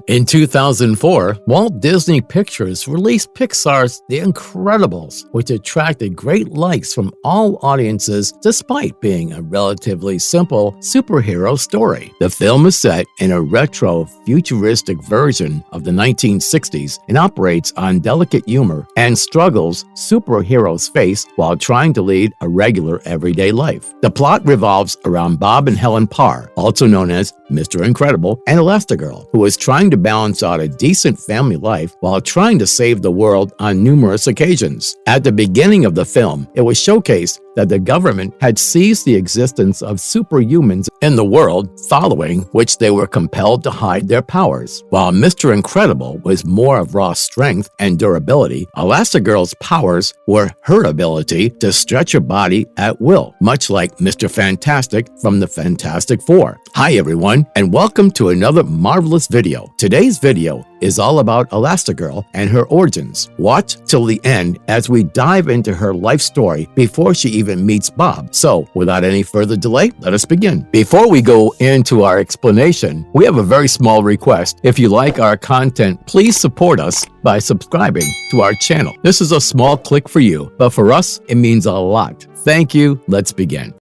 In 2004, Walt Disney Pictures released Pixar's The Incredibles, which attracted great likes from all audiences despite being a relatively simple superhero story. The film is set in a retro, futuristic version of the 1960s and operates on delicate humor and struggles superheroes face while trying to lead a regular everyday life. The plot revolves around Bob and Helen Parr, also known as Mr. Incredible and Elastigirl, who is trying to balance out a decent family life while trying to save the world on numerous occasions. At the beginning of the film, it was showcased that the government had seized the existence of superhumans in the world, following which they were compelled to hide their powers. While Mr. Incredible was more of raw strength and durability, Elastigirl's powers were her ability to stretch her body at will, much like Mr. Fantastic from the Fantastic Four. Hi everyone, and welcome to another marvelous video. Today's video is all about Elastigirl and her origins. Watch till the end as we dive into her life story before she even meets Bob. So, without any further delay, let us begin. Before we go into our explanation, we have a very small request. If you like our content, please support us by subscribing to our channel. This is a small click for you, but for us, it means a lot. Thank you. Let's begin.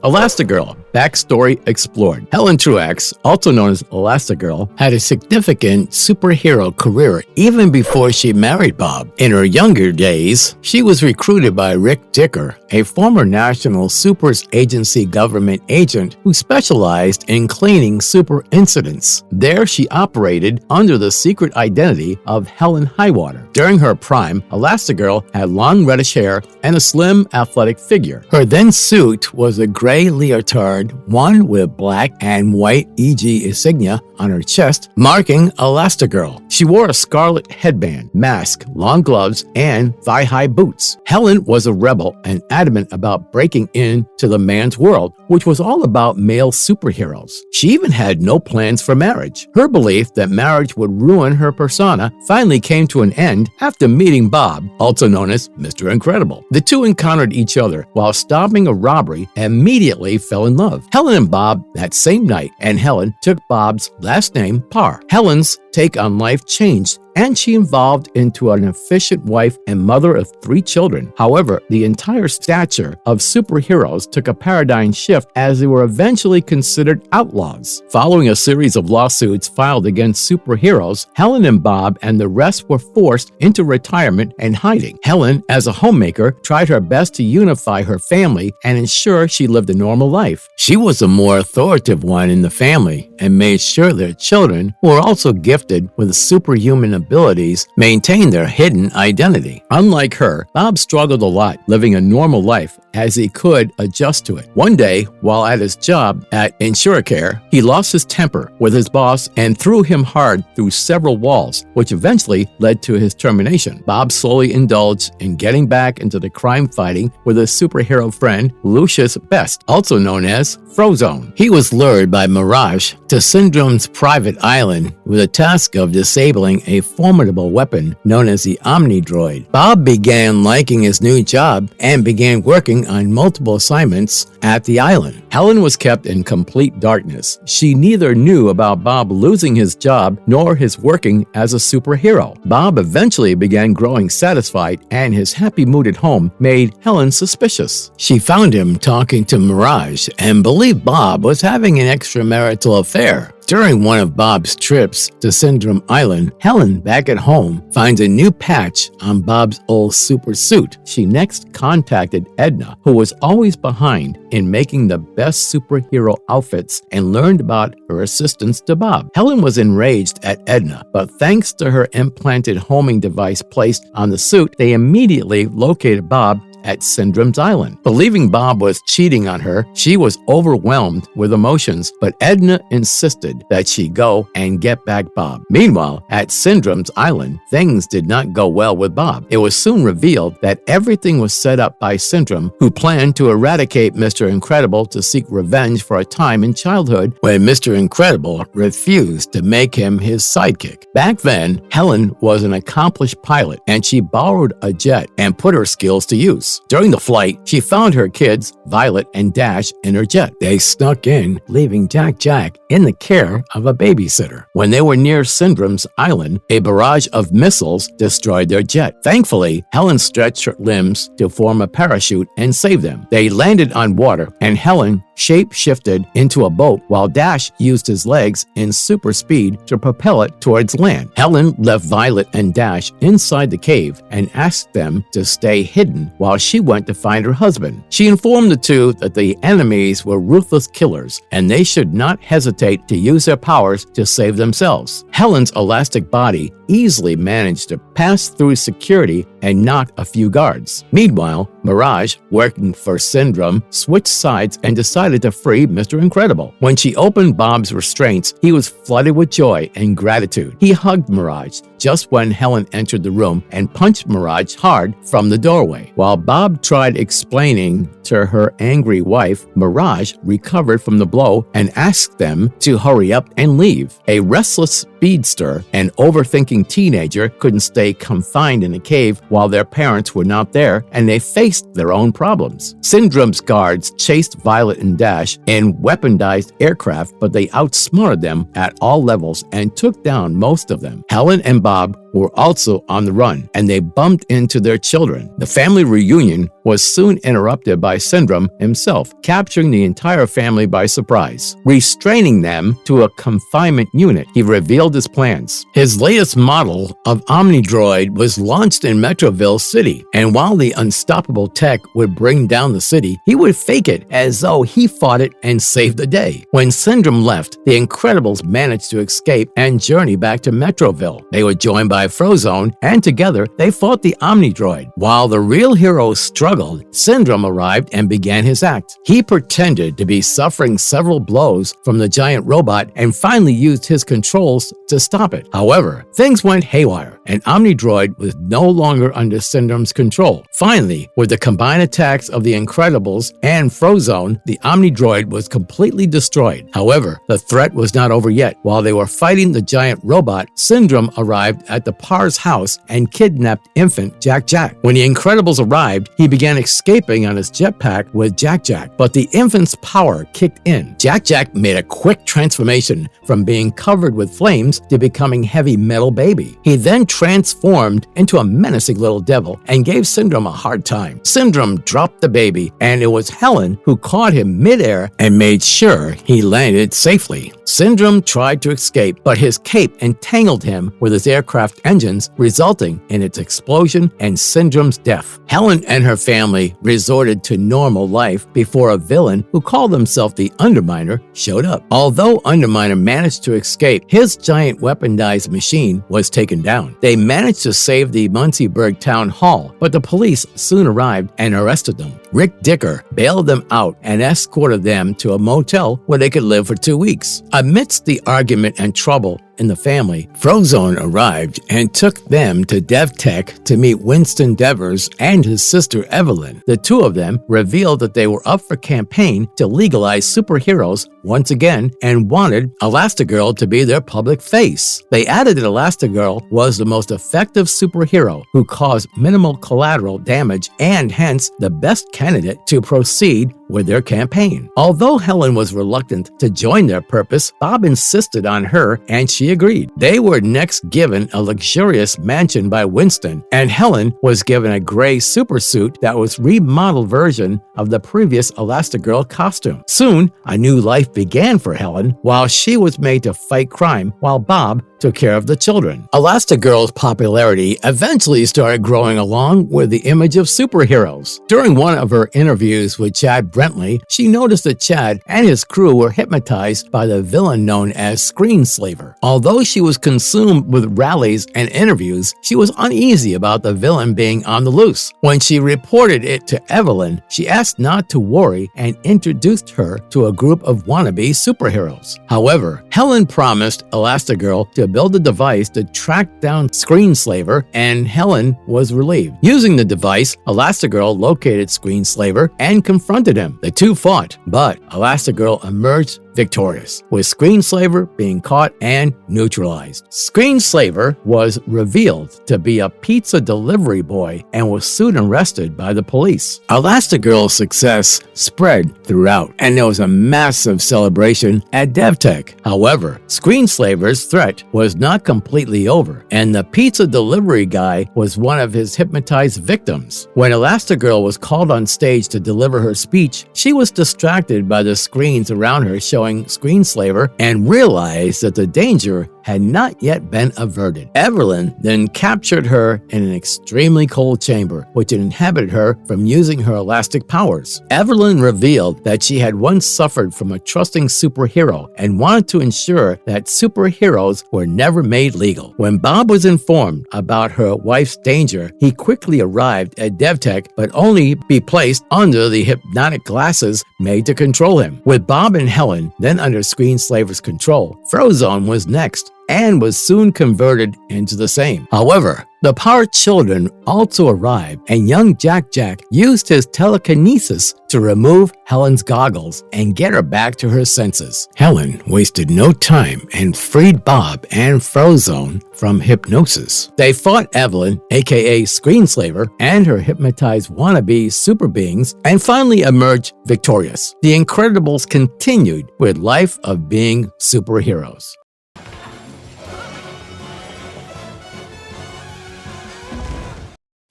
Elastigirl, backstory explored. Helen Truax, also known as Elastigirl, had a significant superhero career even before she married Bob. In her younger days, she was recruited by Rick Dicker, a former National Supers Agency government agent who specialized in cleaning super incidents. There, she operated under the secret identity of Helen Highwater. During her prime, Elastigirl had long reddish hair and a slim, athletic figure. Her then suit was a gray leotard, one with black and white EG insignia on her chest, marking Elastigirl. She wore a scarlet headband, mask, long gloves, and thigh-high boots. Helen was a rebel and adamant about breaking into the man's world, which was all about male superheroes. She even had no plans for marriage. Her belief that marriage would ruin her persona finally came to an end after meeting Bob, also known as Mr. Incredible. The two encountered each other while stopping a robbery and immediately fell in love. Helen and Bob that same night, and Helen took Bob's last name, Parr. Helen's take on life changed, and she evolved into an efficient wife and mother of 3 children. However, the entire stature of superheroes took a paradigm shift as they were eventually considered outlaws. Following a series of lawsuits filed against superheroes, Helen and Bob and the rest were forced into retirement and hiding. Helen, as a homemaker, tried her best to unify her family and ensure she lived a normal life. She was the more authoritative one in the family and made sure their children, who were also gifted with superhuman abilities, maintained their hidden identity. Unlike her, Bob struggled a lot living a normal life as he could adjust to it. One day, while at his job at InsureCare, he lost his temper with his boss and threw him hard through several walls, which eventually led to his termination. Bob slowly indulged in getting back into the crime fighting with his superhero friend, Lucius Best, also known as Frozone. He was lured by Mirage to Syndrome's private island with a task of disabling a formidable weapon known as the Omnidroid. Bob began liking his new job and began working on multiple assignments at the island. Helen was kept in complete darkness. She neither knew about Bob losing his job nor his working as a superhero. Bob eventually began growing satisfied, and his happy mood at home made Helen suspicious. She found him talking to Mirage and believed Bob was having an extramarital affair. During one of Bob's trips to Syndrome Island, Helen, back at home, finds a new patch on Bob's old super suit. She next contacted Edna, who was always behind in making the best superhero outfits, and learned about her assistance to Bob. Helen was enraged at Edna, but thanks to her implanted homing device placed on the suit, they immediately located Bob at Syndrome's Island. Believing Bob was cheating on her, she was overwhelmed with emotions, but Edna insisted that she go and get back Bob. Meanwhile, at Syndrome's Island, things did not go well with Bob. It was soon revealed that everything was set up by Syndrome, who planned to eradicate Mr. Incredible to seek revenge for a time in childhood when Mr. Incredible refused to make him his sidekick. Back then, Helen was an accomplished pilot, and she borrowed a jet and put her skills to use. house. During the flight, she found her kids, Violet and Dash, in her jet. They snuck in, leaving Jack in the care of a babysitter. When they were near Syndrome's island, a barrage of missiles destroyed their jet. Thankfully, Helen stretched her limbs to form a parachute and save them. They landed on water, and Helen shape-shifted into a boat while Dash used his legs in super speed to propel it towards land. Helen left Violet and Dash inside the cave and asked them to stay hidden while she went to find her husband. She informed the two that the enemies were ruthless killers and they should not hesitate to use their powers to save themselves. Helen's elastic body easily managed to pass through security and knock a few guards. Meanwhile, Mirage, working for Syndrome, switched sides and decided to free Mr. Incredible. When she opened Bob's restraints, he was flooded with joy and gratitude. He hugged Mirage just when Helen entered the room and punched Mirage hard from the doorway. While Bob tried explaining to her angry wife, Mirage recovered from the blow and asked them to hurry up and leave. A restless speedster and overthinking teenager couldn't stay confined in a cave while their parents were not there, and they faced their own problems. Syndrome's guards chased Violet and Dash in weaponized aircraft, but they outsmarted them at all levels and took down most of them. Helen and Bob were also on the run, and they bumped into their children. The family reunion was soon interrupted by Syndrome himself, capturing the entire family by surprise. Restraining them to a confinement unit, he revealed his plans. His latest model of Omnidroid was launched in Metroville City, and while the unstoppable tech would bring down the city, he would fake it as though he fought it and saved the day. When Syndrome left, the Incredibles managed to escape and journey back to Metroville. They were joined by Frozone, and together they fought the Omnidroid. While the real heroes struggled, Syndrome arrived and began his act. He pretended to be suffering several blows from the giant robot and finally used his controls to stop it. However, things went haywire, and Omnidroid was no longer under Syndrome's control. Finally, with the combined attacks of the Incredibles and Frozone, the Omnidroid was completely destroyed. However, the threat was not over yet. While they were fighting the giant robot, Syndrome arrived at the Parr's house and kidnapped infant Jack. When the Incredibles arrived, he began escaping on his jetpack with Jack, but the infant's power kicked in. Jack made a quick transformation from being covered with flames to becoming heavy metal baby. He then transformed into a menacing little devil and gave Syndrome a hard time. Syndrome dropped the baby, and it was Helen who caught him midair and made sure he landed safely. Syndrome tried to escape, but his cape entangled him with his aircraft engines, resulting in its explosion and Syndrome's death. Helen and her family resorted to normal life before a villain who called himself the Underminer showed up. Although Underminer managed to escape, his giant weaponized machine was taken down. They managed to save the Muncieburg Town Hall, but the police soon arrived and arrested them. Rick Dicker bailed them out and escorted them to a motel where they could live for 2 weeks. Amidst the argument and trouble in the family, Frozone arrived and took them to DevTech to meet Winston Devers and his sister Evelyn. The two of them revealed that they were up for campaign to legalize superheroes once again and wanted Elastigirl to be their public face. They added that Elastigirl was the most effective superhero who caused minimal collateral damage and hence the best candidate to proceed with their campaign. Although Helen was reluctant to join their purpose, Bob insisted on her and she agreed. They were next given a luxurious mansion by Winston, and Helen was given a gray supersuit that was a remodeled version of the previous Elastigirl costume. Soon, a new life began for Helen while she was made to fight crime while Bob took care of the children. Elastigirl's popularity eventually started growing along with the image of superheroes. During one of her interviews with Chad Brentley, she noticed that Chad and his crew were hypnotized by the villain known as Screenslaver. Although she was consumed with rallies and interviews, she was uneasy about the villain being on the loose. When she reported it to Evelyn, she asked not to worry and introduced her to a group of wannabe superheroes. However, Helen promised Elastigirl to build a device to track down Screenslaver, and Helen was relieved. Using the device, Elastigirl located Screenslaver and confronted him. The two fought, but Elastigirl emerged victorious, with Screenslaver being caught and neutralized. Screenslaver was revealed to be a pizza delivery boy and was soon arrested by the police. Elastigirl's success spread throughout, and there was a massive celebration at DevTech. However, Screenslaver's threat was not completely over, and the pizza delivery guy was one of his hypnotized victims. When Elastigirl was called on stage to deliver her speech, she was distracted by the screens around her showing Screenslaver and realized that the danger had not yet been averted. Evelyn then captured her in an extremely cold chamber, which inhibited her from using her elastic powers. Evelyn revealed that she had once suffered from a trusting superhero and wanted to ensure that superheroes were never made legal. When Bob was informed about her wife's danger, he quickly arrived at DevTech, but only be placed under the hypnotic glasses made to control him. With Bob and Helen then under Screenslaver's control, Frozone was next, and was soon converted into the same. However, the Power Children also arrived, and young Jack Jack used his telekinesis to remove Helen's goggles and get her back to her senses. Helen wasted no time and freed Bob and Frozone from hypnosis. They fought Evelyn, aka Screenslaver, and her hypnotized wannabe super beings, and finally emerged victorious. The Incredibles continued with life of being superheroes.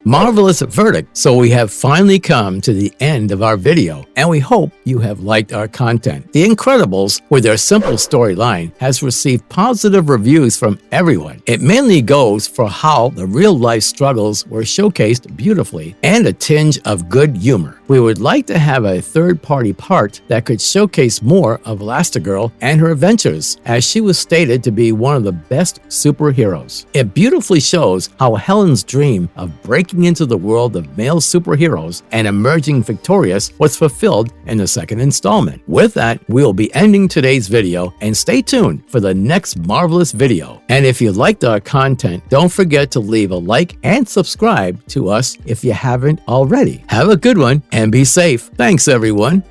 Marvelous verdict. So we have finally come to the end of our video, and we hope you have liked our content. The Incredibles, with their simple storyline, has received positive reviews from everyone. It mainly goes for how the real-life struggles were showcased beautifully and a tinge of good humor. We would like to have a third-party part that could showcase more of Elastigirl and her adventures, as she was stated to be one of the best superheroes. It beautifully shows how Helen's dream of breaking into the world of male superheroes and emerging victorious was fulfilled in the second installment. With that, we'll be ending today's video, and stay tuned for the next marvelous video. And if you liked our content, don't forget to leave a like and subscribe to us if you haven't already. Have a good one and be safe. Thanks, everyone.